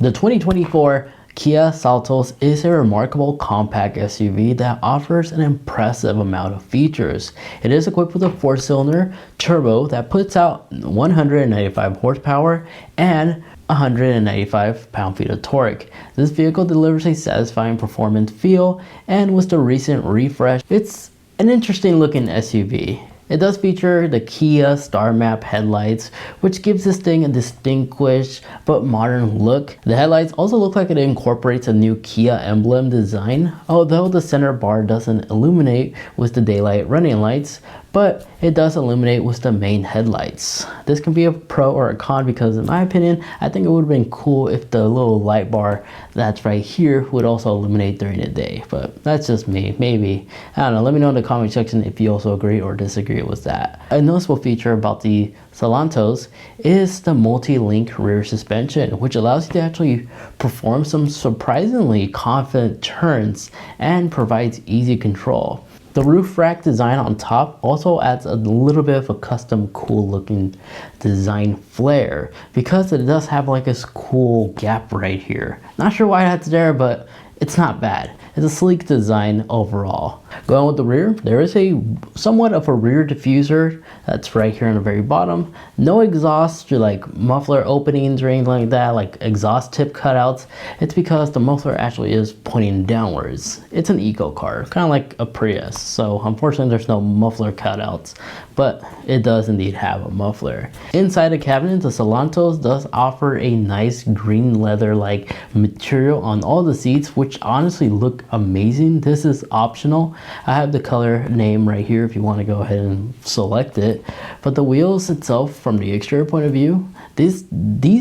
The 2024 Kia Seltos is a remarkable compact SUV that offers an impressive amount of features. It is equipped with a 4-cylinder turbo that puts out 195 horsepower and 195 pound-feet of torque. This vehicle delivers a satisfying performance feel, and with the recent refresh, it's an interesting looking SUV. It does feature the Kia Star Map headlights, which gives this thing a distinguished but modern look. The headlights also look like it incorporates a new Kia emblem design, although the center bar doesn't illuminate with the daylight running lights, but it does illuminate with the main headlights. This can be a pro or a con because, in my opinion, I think it would have been cool if the little light bar that's right here would also illuminate during the day, but that's just me, maybe. I don't know, let me know in the comment section if you also agree or disagree with that. A noticeable feature about the Seltos is the multi-link rear suspension, which allows you to actually perform some surprisingly confident turns and provides easy control. The roof rack design on top also adds a little bit of a custom cool looking design flair because it does have like this cool gap right here. Not sure why that's there, but it's not bad. It's a sleek design overall. Going with the rear, there is a somewhat of a rear diffuser that's right here on the very bottom. No exhaust or like muffler openings or anything like that, like exhaust tip cutouts. It's because the muffler actually is pointing downwards. It's an eco car, kind of like a Prius. So unfortunately there's no muffler cutouts, but it does indeed have a muffler. Inside the cabinet, the Seltos does offer a nice green leather like material on all the seats, which honestly look amazing. This is optional. I have the color name right here if you want to go ahead and select it. But the wheels itself, from the exterior point of view, these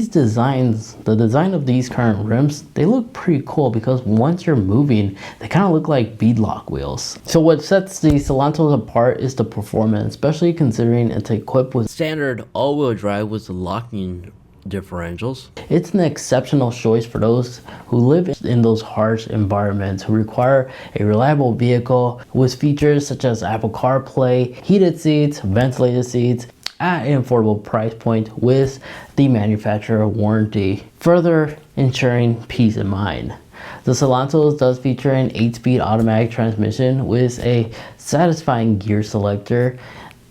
designs, the design of these current rims, they look pretty cool because once you're moving, they kind of look like beadlock wheels. So what sets the Seltos apart is the performance, especially considering it's equipped with standard all-wheel drive with the locking differentials. It's an exceptional choice for those who live in those harsh environments, who require a reliable vehicle with features such as Apple CarPlay, heated seats, ventilated seats, at an affordable price point with the manufacturer warranty, further ensuring peace of mind. The Seltos does feature an 8-speed automatic transmission with a satisfying gear selector.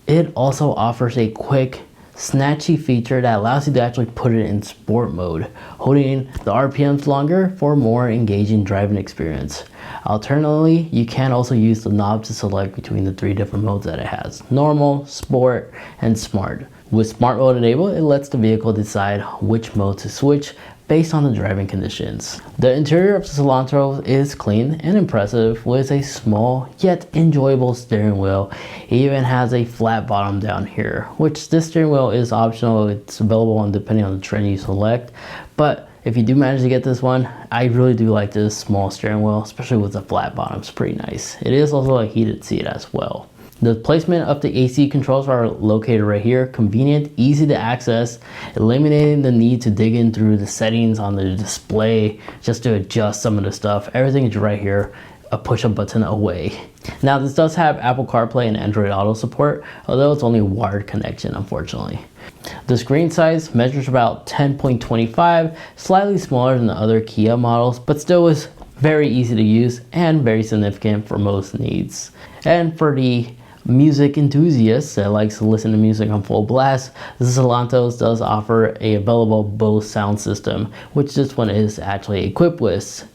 It also offers a quick snatchy feature that allows you to actually put it in sport mode, holding the RPMs longer for more engaging driving experience. Alternatively, you can also use the knob to select between the 3 different modes that it has: normal, sport, and smart. With smart mode enabled, it lets the vehicle decide which mode to switch based on the driving conditions. The interior of the Seltos is clean and impressive with a small yet enjoyable steering wheel. It even has a flat bottom down here, which this steering wheel is optional. It's available on depending on the trend you select, but if you do manage to get this one, I really do like this small steering wheel, especially with the flat bottom. It's pretty nice. It is also a heated seat as well. The placement of the AC controls are located right here, convenient, easy to access, eliminating the need to dig in through the settings on the display just to adjust some of the stuff. Everything is right here, a push a button away. Now this does have Apple CarPlay and Android Auto support, although it's only a wired connection, unfortunately. The screen size measures about 10.25, slightly smaller than the other Kia models, but still is very easy to use and very significant for most needs. And for the music enthusiasts that likes to listen to music on full blast, the Seltos does offer a available Bose sound system, which this one is actually equipped with.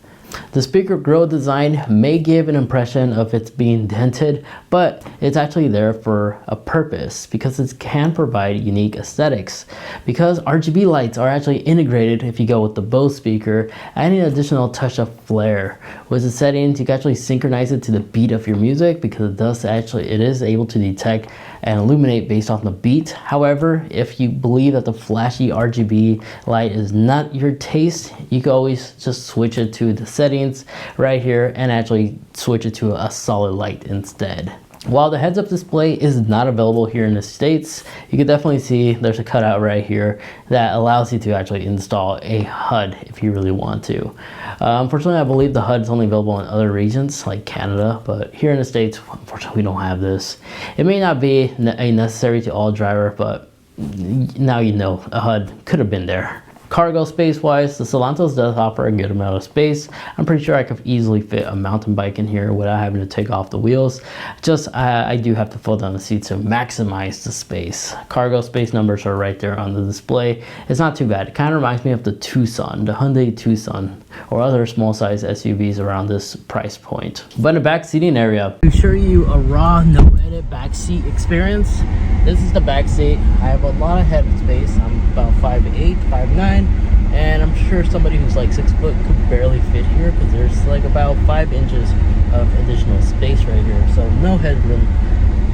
The speaker grille design may give an impression of it's being dented, but it's actually there for a purpose because it can provide unique aesthetics. Because RGB lights are actually integrated if you go with the Bose speaker, adding an additional touch of flair. With the settings, you can actually synchronize it to the beat of your music because it is able to detect and illuminate based on the beat. However, if you believe that the flashy RGB light is not your taste, you can always just switch it to the settings right here and actually switch it to a solid light instead. While the heads-up display is not available here in the States, you can definitely see there's a cutout right here that allows you to actually install a HUD if you really want to. Unfortunately, I believe the HUD is only available in other regions like Canada, but here in the States, unfortunately, we don't have this. It may not be a necessary to all driver, but now you know a HUD could have been there. Cargo space wise, the Seltos does offer a good amount of space. I'm pretty sure I could easily fit a mountain bike in here without having to take off the wheels. Just I do have to fold down the seats to maximize the space. Cargo space numbers are right there on the display. It's not too bad. It kind of reminds me of the Tucson, the Hyundai Tucson, or other small size SUVs around this price point. But in the back seating area, to show you a raw, no edit back seat experience, this is the back seat. I have a lot of head space. I'm about 5'8", 5'9", and I'm sure somebody who's like 6 foot could barely fit here because there's like about 5 inches of additional space right here. So no headroom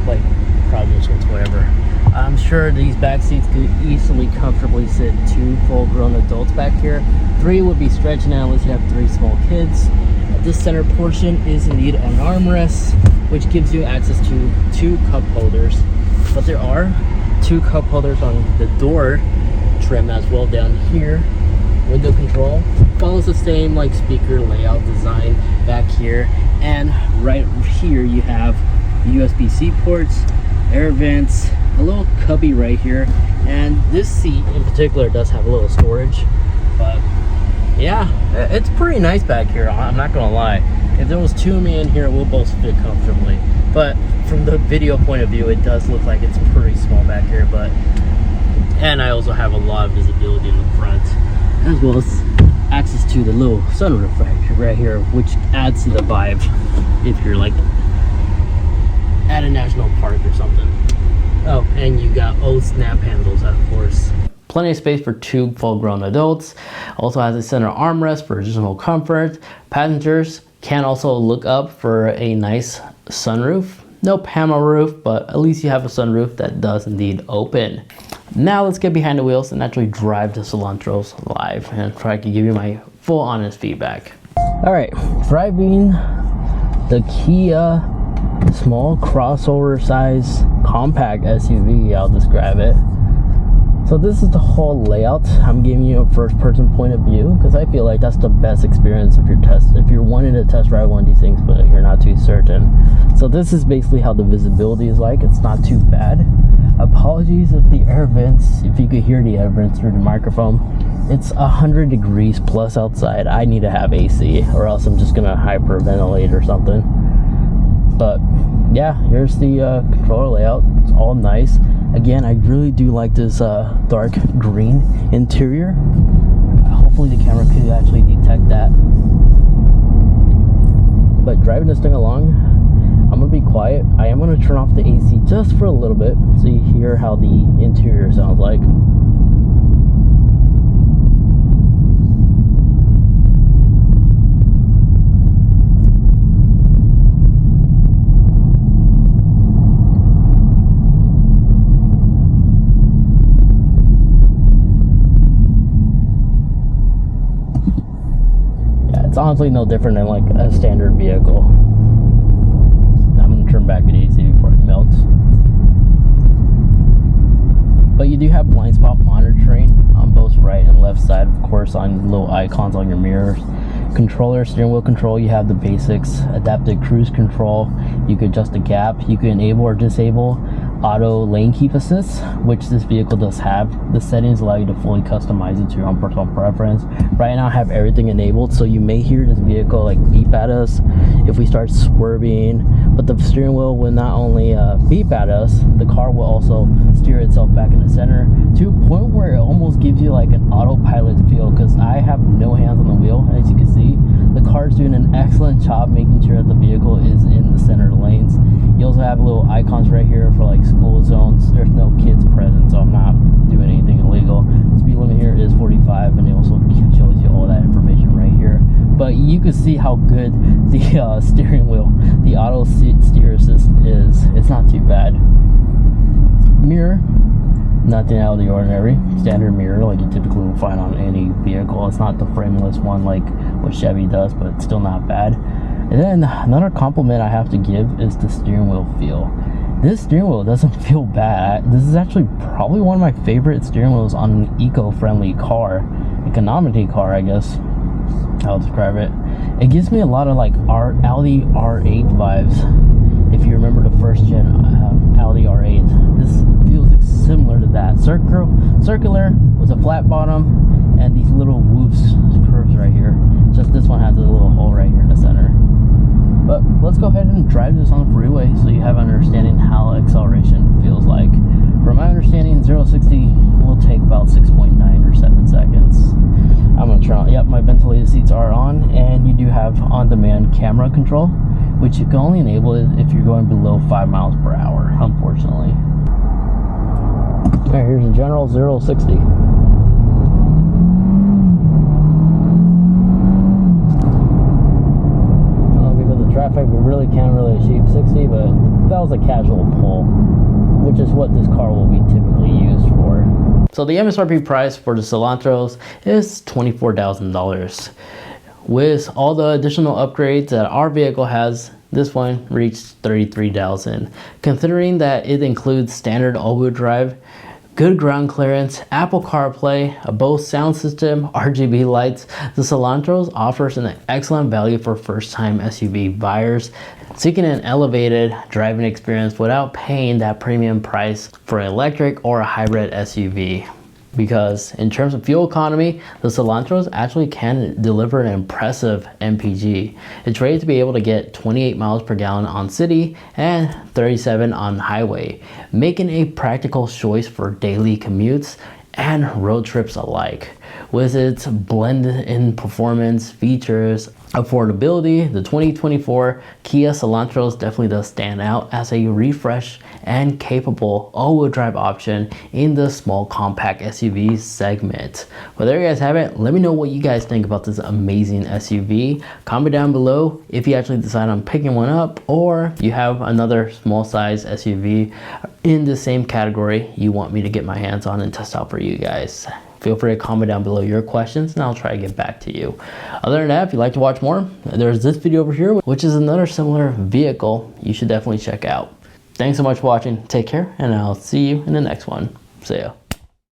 like problems whatsoever. I'm sure these back seats could easily comfortably sit 2 full-grown adults back here. 3 would be stretching out unless you have 3 small kids. This center portion is indeed an armrest, which gives you access to 2 cup holders. But there are 2 cup holders on the door trim as well down here. Window control follows the same like speaker layout design back here, and right here you have USB-C ports, air vents, a little cubby right here, and this seat in particular does have a little storage. But yeah, it's pretty nice back here, I'm not gonna lie. If there was 2 of me in here, we'll both fit comfortably, but from the video point of view, it does look like it's pretty small back here. But and I also have a lot of visibility in the front, as well as access to the little sunroof right here, which adds to the vibe if you're like at a national park or something. Oh, and you got snap handles, of course. Plenty of space for 2 full-grown adults. Also has a center armrest for additional comfort. Passengers can also look up for a nice sunroof. No panel roof, but at least you have a sunroof that does indeed open. Now let's get behind the wheels and actually drive the Seltos live and try to give you my full honest feedback. All right, driving the Kia small crossover size compact SUV, I'll describe it. So this is the whole layout. I'm giving you a first person point of view because I feel like that's the best experience if you're wanting to test drive one of these things but you're not too certain. So this is basically how the visibility is like. It's not too bad. Apologies if the air vents, if you could hear the air vents through the microphone. It's 100 degrees plus outside. I need to have AC or else I'm just gonna hyperventilate or something. But yeah, here's the controller layout. It's all nice. Again, I really do like this dark green interior. Hopefully the camera could actually detect that. But driving this thing along, I'm gonna be quiet. I am gonna turn off the AC just for a little bit so you hear how the interior sounds like. It's honestly no different than like a standard vehicle. I'm gonna turn back the AC before it melts. But you do have blind spot monitoring on both right and left side, of course, on little icons on your mirrors. Controller, steering wheel control, you have the basics. Adaptive cruise control, you could adjust the gap. You can enable or disable auto lane keep assist, which this vehicle does have. The settings allow you to fully customize it to your own personal preference. Right now I have everything enabled, so you may hear this vehicle like beep at us if we start swerving, but the steering wheel will not only beep at us, the car will also steer itself back in the center to a point where it almost gives you like an autopilot feel, because I have no hands on the wheel. As you can see, the car is doing an excellent job making sure that the vehicle is in the center lanes. You also have little icons right here for like school zones. There's no kids present, so I'm not doing anything illegal. Speed limit here is 45, and it also shows you all that information right here. But you can see how good the steering wheel, the auto steer assist is. It's not too bad. Mirror, nothing out of the ordinary. Standard mirror like you typically will find on any vehicle. It's not the frameless one like what Chevy does, but it's still not bad. And then another compliment I have to give is the steering wheel feel. This steering wheel doesn't feel bad. This is actually probably one of my favorite steering wheels on an eco-friendly car, economy car, I guess I'll describe it. It gives me a lot of like Audi R8 vibes. If you remember the first gen Audi R8, this feels similar to that. Circular with a flat bottom and these little woofs, curves right here. Just this one has a little hole right here in the center. But let's go ahead and drive this on the freeway so you have an understanding how acceleration feels like. From my understanding, 0-60 will take about 6.9 or 7 seconds. I'm gonna turn on, yep, my ventilated seats are on, and you do have on-demand camera control, which you can only enable it if you're going below 5 miles per hour, unfortunately. All right, here's a general 0-60. Traffic, we really can't really achieve 60, but that was a casual pull, which is what this car will be typically used for. So the MSRP price for the Seltos is $24,000. With all the additional upgrades that our vehicle has, this one reached $33,000. Considering that it includes standard all-wheel drive, good ground clearance, Apple CarPlay, a Bose sound system, RGB lights, the Seltos offers an excellent value for first-time SUV buyers seeking an elevated driving experience without paying that premium price for an electric or a hybrid SUV. Because in terms of fuel economy, the Seltos actually can deliver an impressive MPG. It's rated to be able to get 28 miles per gallon on city and 37 on highway, making a practical choice for daily commutes and road trips alike. With its blended in performance, features, affordability, the 2024 Kia Seltos definitely does stand out as a refreshed and capable all-wheel drive option in the small compact SUV segment. Well, there you guys have it. Let me know what you guys think about this amazing SUV. Comment down below if you actually decide on picking one up, or you have another small size SUV in the same category you want me to get my hands on and test out for you guys. Feel free to comment down below your questions and I'll try to get back to you. Other than that, if you'd like to watch more, there's this video over here, which is another similar vehicle you should definitely check out. Thanks so much for watching. Take care, and I'll see you in the next one. See ya.